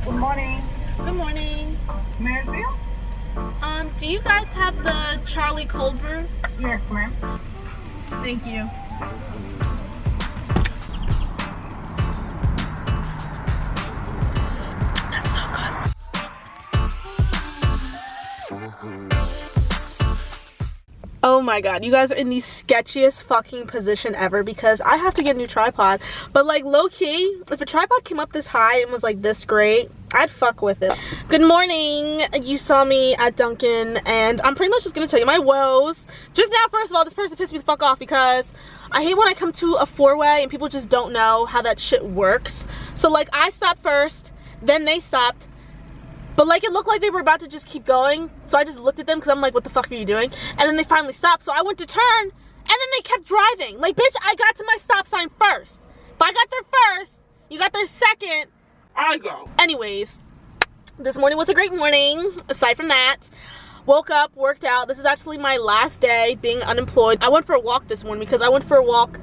Good morning. Good morning. May I help you? Do you guys have the Charlie cold brew? Yes, ma'am. Thank you. That's so good. Oh my god, you guys are in the sketchiest fucking position ever because I have to get a new tripod. But like low-key, if a tripod came up this high and was like this great, I'd fuck with it. Good morning. You saw me at Dunkin' and I'm pretty much just gonna tell you my woes. Just now, first of all, this person pissed me the fuck off because I hate when I come to a four-way and people just don't know how that shit works. So like I stopped first, then they stopped. But like it looked like they were about to just keep going. So I just looked at them because I'm like, what the fuck are you doing? And then they finally stopped. So I went to turn and then they kept driving. Like, bitch, I got to my stop sign first. If I got there first, you got there second, I go. Anyways, this morning was a great morning. Aside from that, woke up, worked out. This is actually my last day being unemployed. I went for a walk this morning because I went for a walk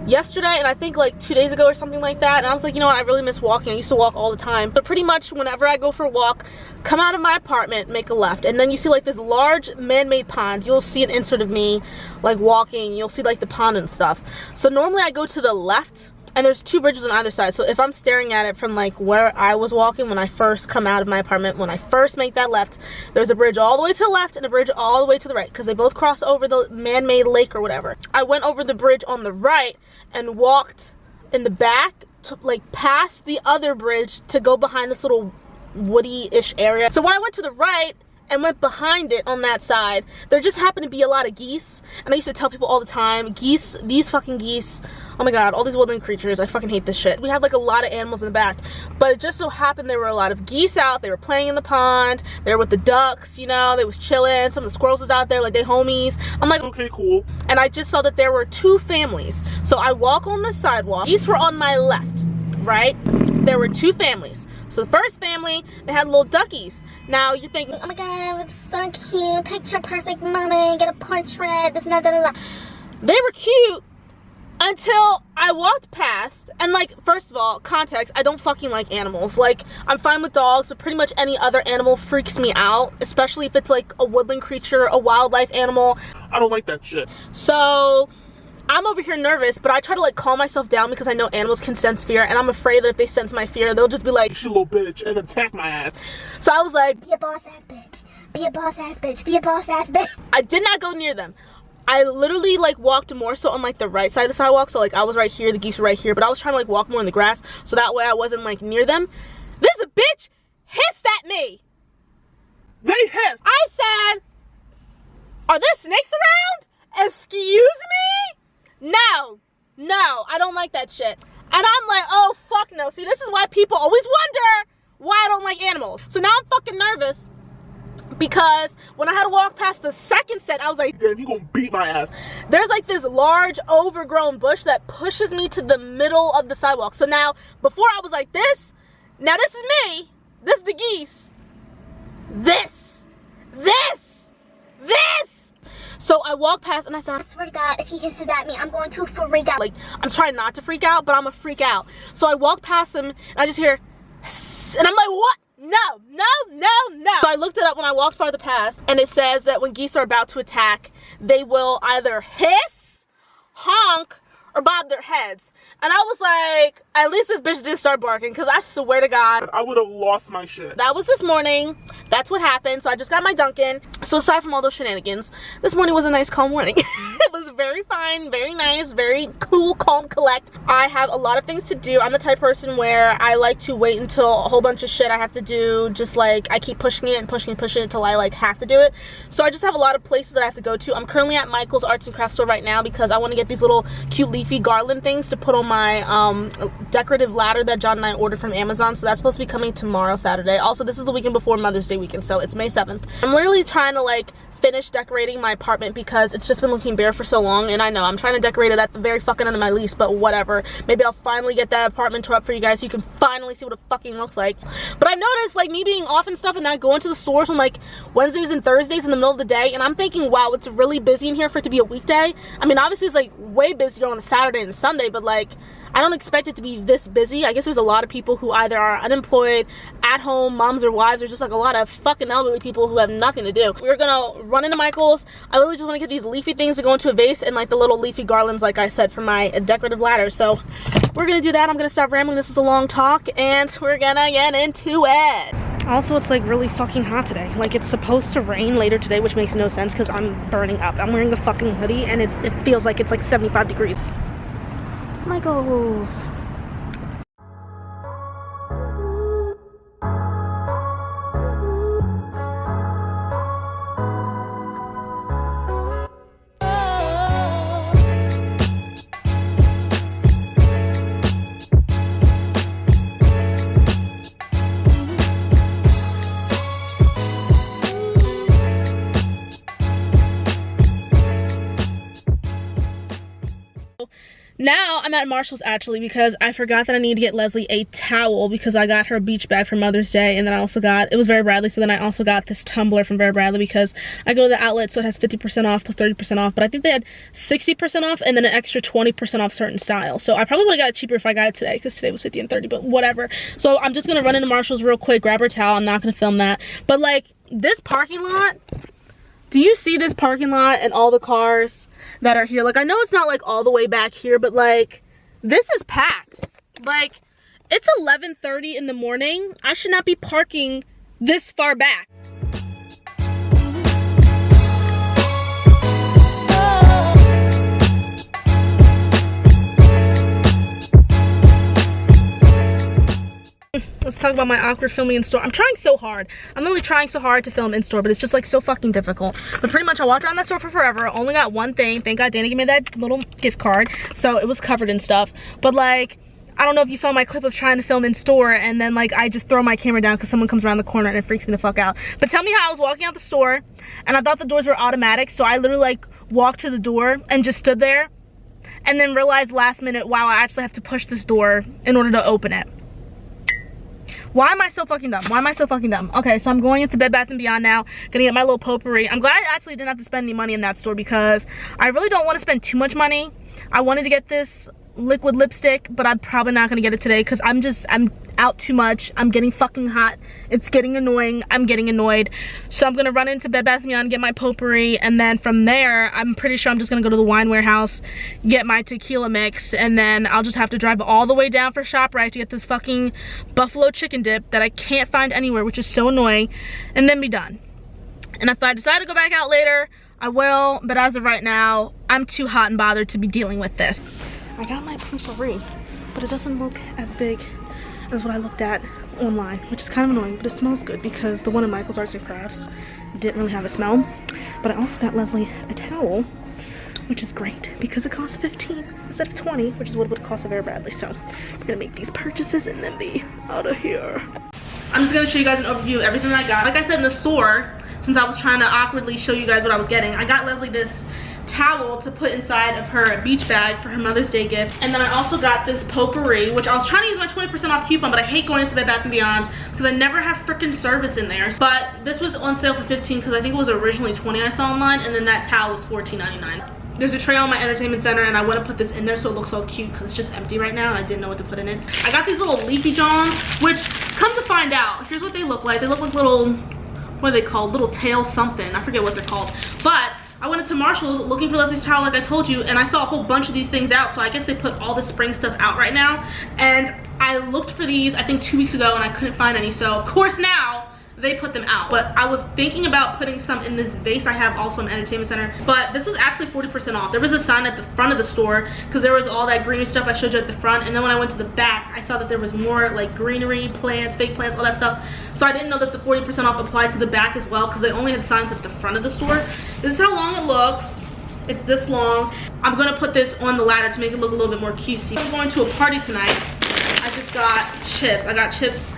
yesterday and I think like 2 days ago or something like that, and I was like, you know what, I really miss walking. I used to walk all the time. But pretty much whenever I go for a walk, come out of my apartment, make a left, and then you see like this large man-made pond. You'll see an insert of me like walking. You'll see like the pond and stuff. So normally I go to the left and there's two bridges on either side. So if I'm staring at it from like where I was walking when I first come out of my apartment, when I first make that left, there's a bridge all the way to the left and a bridge all the way to the right because they both cross over the man-made lake or whatever. I went over the bridge on the right and walked in the back to like past the other bridge to go behind this little woody-ish area. So when I went to the right and went behind it on that side, there just happened to be a lot of geese. And I used to tell people all the time, geese, these fucking geese, oh my god, all these woodland creatures, I fucking hate this shit. We have like a lot of animals in the back, but it just so happened there were a lot of geese out. They were playing in the pond, they were with the ducks, you know, they was chilling. Some of the squirrels was out there, like they homies. I'm like, okay, cool. And I just saw that there were two families. So I walk on the sidewalk, geese were on my left, right? There were two families. So the first family, they had little duckies. Now you're thinking, oh my god, it's so cute, picture perfect mommy, get a portrait, this and that, da, da, da. They were cute until I walked past, and like, first of all, context, I don't fucking like animals. Like, I'm fine with dogs, but pretty much any other animal freaks me out, especially if it's like a woodland creature, a wildlife animal. I don't like that shit. So I'm over here nervous, but I try to like calm myself down because I know animals can sense fear, and I'm afraid that if they sense my fear, they'll just be like, you little bitch, and attack my ass. So I was like, be a boss ass bitch, be a boss ass bitch, be a boss ass bitch. I did not go near them. I literally like walked more so on like the right side of the sidewalk. So like I was right here, the geese were right here, but I was trying to like walk more in the grass so that way I wasn't like near them. This bitch hissed at me. They hissed. I said, are there snakes around? Excuse me? No, I don't like that shit. And I'm like, oh fuck no. See, this is why people always wonder why I don't like animals. So now I'm fucking nervous because when I had to walk past the second set, I was like, damn, you gonna beat my ass. There's like this large overgrown bush that pushes me to the middle of the sidewalk. So now, before I was like this, now this is me, this is the geese, this. So I walked past and I said, I swear to God, if he hisses at me, I'm going to freak out. Like, I'm trying not to freak out, but I'm a freak out. So I walked past him and I just hear, and I'm like, what? No. So I looked it up when I walked farther past, and it says that when geese are about to attack, they will either hiss, honk, or bob their heads. And I was like, at least this bitch didn't start barking, because I swear to God, I would have lost my shit. That was this morning. That's what happened. So I just got my Dunkin'. So aside from all those shenanigans, this morning was a nice, calm morning. It was very fine, very nice, very cool, calm, collect. I have a lot of things to do. I'm the type of person where I like to wait until a whole bunch of shit I have to do, just like I keep pushing it and pushing it until I like have to do it. So I just have a lot of places that I have to go to. I'm currently at Michael's Arts and Crafts store right now because I want to get these little cute leafy garland things to put on my decorative ladder that John and I ordered from Amazon. So that's supposed to be coming tomorrow, Saturday. Also, this is the weekend before Mother's Day weekend, so it's May 7th. I'm literally trying to like finish decorating my apartment because it's just been looking bare for so long, and I know I'm trying to decorate it at the very fucking end of my lease, but whatever. Maybe I'll finally get that apartment tour up for you guys so you can finally see what it fucking looks like. But I noticed like me being off and stuff and not going to the stores on like Wednesdays and Thursdays in the middle of the day, and I'm thinking, wow, it's really busy in here for it to be a weekday. I mean, obviously it's like way busier on a Saturday and Sunday, but like I don't expect it to be this busy. I guess there's a lot of people who either are unemployed, at home, moms or wives, or just like a lot of fucking elderly people who have nothing to do. We're gonna run into Michael's. I literally just want to get these leafy things to go into a vase and like the little leafy garlands, like I said, for my decorative ladder. So we're gonna do that. I'm gonna stop rambling. This is a long talk and we're gonna get into it. Also, it's like really fucking hot today. Like it's supposed to rain later today, which makes no sense because I'm burning up. I'm wearing a fucking hoodie and it feels like it's like 75 degrees. Michael's. Now I'm at Marshall's actually because I forgot that I need to get Lesley a towel because I got her a beach bag for Mother's Day, and then I also got, it was Vera Bradley, so then I also got this tumbler from Vera Bradley because I go to the outlet, so it has 50% off plus 30% off, but I think they had 60% off and then an extra 20% off certain styles. So I probably would have got it cheaper if I got it today because today was 50 and 30, but whatever. So I'm just gonna run into Marshall's real quick, grab her towel. I'm not gonna film that, but like this parking lot, do you see this parking lot and all the cars that are here? Like, I know it's not like all the way back here, but like this is packed. Like it's 11:30 in the morning. I should not be parking this far back. Let's talk about my awkward filming in store. I'm trying so hard. I'm literally trying so hard to film in store, but it's just like so fucking difficult. But pretty much I walked around that store for forever. Only got one thing. Thank God Danny gave me that little gift card, so it was covered in stuff. But like, I don't know if you saw my clip of trying to film in store and then like I just throw my camera down because someone comes around the corner and it freaks me the fuck out. But tell me how I was walking out the store and I thought the doors were automatic, so I literally like walked to the door and just stood there and then realized last minute, wow, I actually have to push this door in order to open it. Why am I so fucking dumb? Why am I so fucking dumb? Okay, so I'm going into Bed Bath & Beyond now. Gonna get my little potpourri. I'm glad I actually didn't have to spend any money in that store because I really don't want to spend too much money. I wanted to get this liquid lipstick, but I'm probably not gonna get it today because I'm out too much. I'm getting fucking hot. It's getting annoying. I'm getting annoyed. So I'm gonna run into Bed Bath & Beyond, get my potpourri, and then from there, I'm pretty sure I'm just gonna go to the wine warehouse, get my tequila mix, and then I'll just have to drive all the way down for ShopRite to get this fucking buffalo chicken dip that I can't find anywhere, which is so annoying, and then be done. And if I decide to go back out later, I will, but as of right now, I'm too hot and bothered to be dealing with this. I got my potpourri, but it doesn't look as big as what I looked at online, which is kind of annoying, but it smells good because the one in Michael's Arts and Crafts didn't really have a smell. But I also got Lesley a towel, which is great because it costs 15 instead of 20, which is what it would cost a Vera Bradley. So we're gonna make these purchases and then be out of here. I'm just gonna show you guys an overview of everything I got. Like I said in the store, since I was trying to awkwardly show you guys what I was getting, I got Lesley this towel to put inside of her beach bag for her Mother's Day gift, and then I also got this potpourri, which I was trying to use my 20% off coupon, but I hate going to Bed Bath & Beyond because I never have freaking service in there. But this was on sale for 15 because I think it was originally 20 I saw online, and then that towel was $14.99. There's a tray on my entertainment center and I want to put this in there so it looks so cute because it's just empty right now and I didn't know what to put in it. I got these little leafy johns, which come to find out, here's what they look like. They look like little, what are they called? Little tail something. I forget what they're called. But I went into Marshall's looking for Lesley's towel like I told you, and I saw a whole bunch of these things out, so I guess they put all the spring stuff out right now. And I looked for these, I think 2 weeks ago, and I couldn't find any, so of course now they put them out. But I was thinking about putting some in this vase I have also in my entertainment center, but this was actually 40% off. There was a sign at the front of the store because there was all that greenery stuff I showed you at the front, and then when I went to the back I saw that there was more like greenery, plants, fake plants, all that stuff. So I didn't know that the 40% off applied to the back as well because they only had signs at the front of the store. This is how long it looks. It's this long. I'm gonna put this on the ladder to make it look a little bit more cutesy. I'm going to a party tonight. I just got chips. I got chips,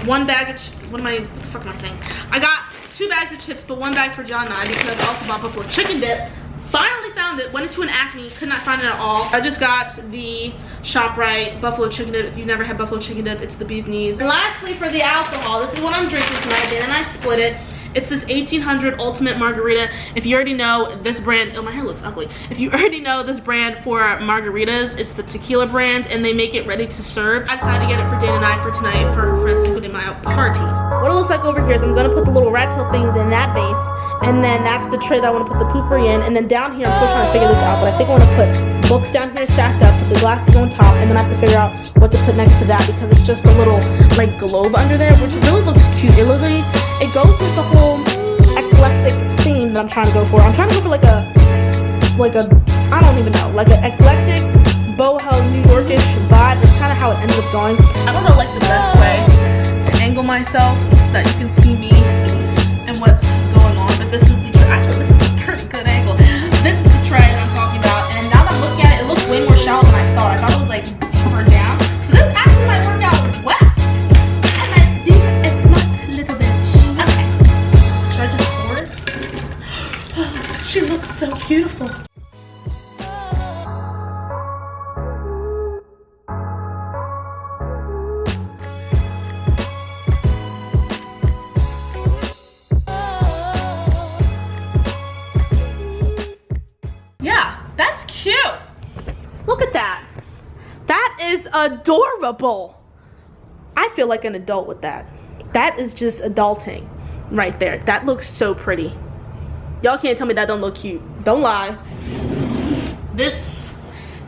one bag of what the fuck am I saying? I got 2 bags of chips, but 1 bag for John and I because I also bought buffalo chicken dip. Finally found it, went into an Acme, could not find it at all. I just got the ShopRite buffalo chicken dip. If you've never had buffalo chicken dip, it's the bee's knees. And lastly, for the alcohol, this is what I'm drinking tonight. Dan and I split it. It's this 1800 Ultimate Margarita. If you already know this brand, oh, my hair looks ugly. If you already know this brand for margaritas, it's the tequila brand, and they make it ready to serve. I decided to get it for Dana and I for tonight for her friends including my party. What it looks like over here is I'm gonna put the little rat tail things in that base, and then that's the tray that I want to put the poopery in, and then down here I'm still trying to figure this out, but I think I want to put books down here stacked up, put the glasses on top, and then I have to figure out what to put next to that because it's just a little like globe under there, which really looks cute. It goes with the whole eclectic theme that I'm trying to go for. I'm trying to go for like a I don't even know, like an eclectic boho New Yorkish vibe. That's kind of how it ended up going. I don't know like the best way to angle myself so that you can see me and what's going on, but this is the tray. Actually, this is a pretty good angle. This is the tray that I'm talking about, and now that I'm looking at it, it looks way more shallow than I thought. I thought it was like deeper down. So this actually might work out well. And that's deep, it's not little bitch. Okay. Should I just pour it? She looks so beautiful. That's cute. Look at that. That is adorable. I feel like an adult with that. That is just adulting right there. That looks so pretty. Y'all can't tell me that don't look cute. Don't lie. This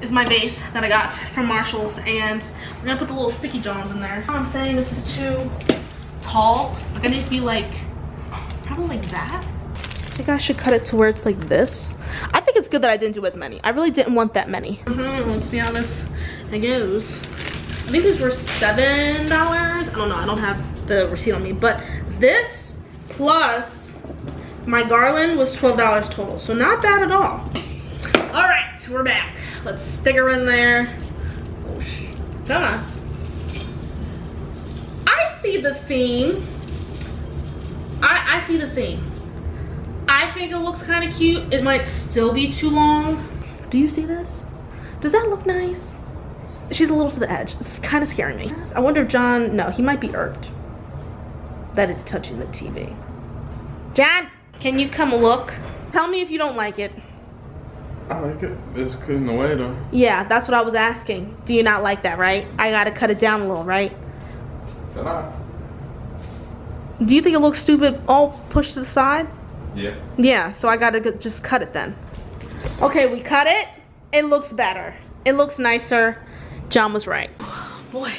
is my vase that I got from Marshall's, and we're gonna put the little sticky johns in there. I'm saying this is too tall. Like I need to be like, probably like that. I think I should cut it to where it's like this. I think it's good that I didn't do as many. I really didn't want that many. Let's see how this goes. I think these were $7. I don't know, I don't have the receipt on me, but this plus my garland was $12 total, so not bad at all. All right, we're back. Let's stick her in there. Oh, come on. I see the theme. I see the theme. I think it looks kind of cute. It might still be too long. Do you see this? Does that look nice? She's a little to the edge. It's kind of scaring me. I wonder if John, no, he might be irked. That is touching the TV. John, can you come look? Tell me if you don't like it. I like it. It's good in the way though. Yeah, that's what I was asking. Do you not like that, right? I gotta cut it down a little, right? Shut up. Do you think it looks stupid all pushed to the side? Yeah. Yeah, so I gotta just cut it then. Okay, we cut it. It looks better. It looks nicer. John was right. Oh, boy,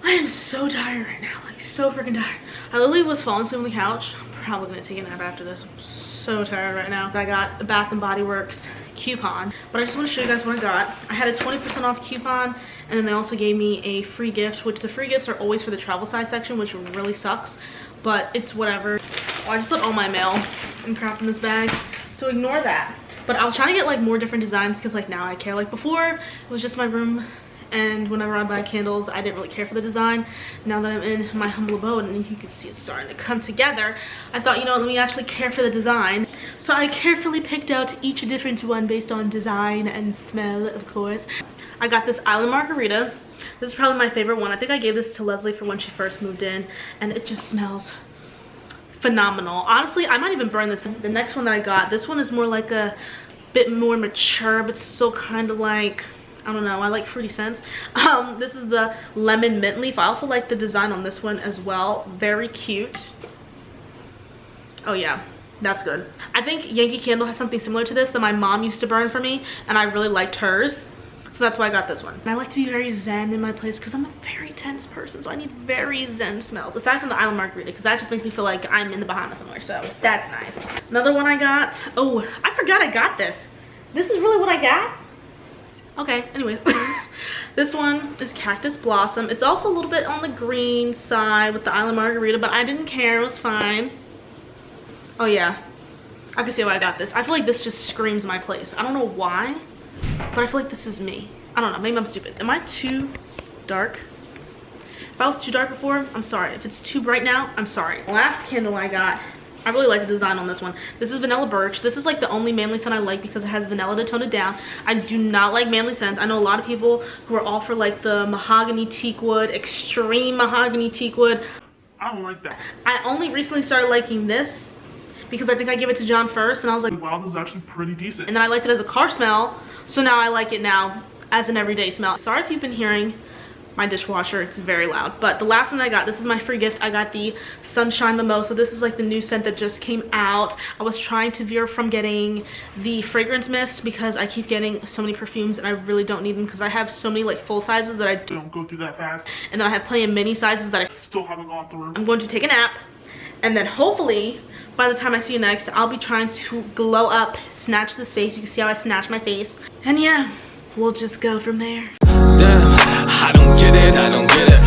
I am so tired right now. Like, so freaking tired. I literally was falling asleep on the couch. I'm probably gonna take a nap after this. I'm so tired right now. I got a Bath & Body Works coupon, but I just want to show you guys what I got. I had a 20% off coupon, and then they also gave me a free gift, which the free gifts are always for the travel size section, which really sucks, but it's whatever. I just put all my mail and crap in this bag, so ignore that. But I was trying to get like more different designs because like now I care. Like before it was just my room, and whenever I buy candles I didn't really care for the design. Now that I'm in my humble abode and you can see it's starting to come together, I thought, you know what, let me actually care for the design. So I carefully picked out each different one based on design and smell, of course. I got this Island Margarita. This is probably my favorite one. I think I gave this to Lesley for when she first moved in, and it just smells phenomenal. Honestly, I might even burn this. The next one that I got, this one is more like a bit more mature, but still kind of like, I don't know, I like fruity scents. This is the lemon mint leaf. I also like the design on this one as well. Very cute. Oh yeah, that's good. I think Yankee Candle has something similar to this that my mom used to burn for me, and I really liked hers. So that's why I got this one. And I like to be very zen in my place because I'm a very tense person, so I need very zen smells, aside from the Island Margarita, because that just makes me feel like I'm in the Bahamas somewhere, so that's nice. Another one I got, oh, I forgot I got this. This is really what I got? Okay, anyways. This one is Cactus Blossom. It's also a little bit on the green side with the Island Margarita, but I didn't care, it was fine. Oh yeah, I can see why I got this. I feel like this just screams my place. I don't know why, but I feel like this is me. I don't know, maybe I'm stupid. Am I too dark? If I was too dark before, I'm sorry. If it's too bright now, I'm sorry. Last candle I got, I really like the design on this one. This is Vanilla Birch. This is like the only manly scent I like because it has vanilla to tone it down. I do not like manly scents. I know a lot of people who are all for like the mahogany teak wood, extreme mahogany teak wood. I don't like that. I only recently started liking this because I think I gave it to John first and I was like, wow, this is actually pretty decent. and then I liked it as a car smell, so now I like it now as an everyday smell. Sorry if you've been hearing my dishwasher, it's very loud. But the last one I got, this is my free gift. I got the Sunshine Mimosa. This is like the new scent that just came out. I was trying to veer from getting the fragrance mist because I keep getting so many perfumes and I really don't need them because I have so many like full sizes that I don't go through that fast. And then I have plenty of mini sizes that I still haven't gone through. I'm going to take a nap, and then hopefully by the time I see you next, I'll be trying to glow up, snatch this face. You can see how I snatch my face. And yeah, we'll just go from there. Damn, I don't get it, I don't get it.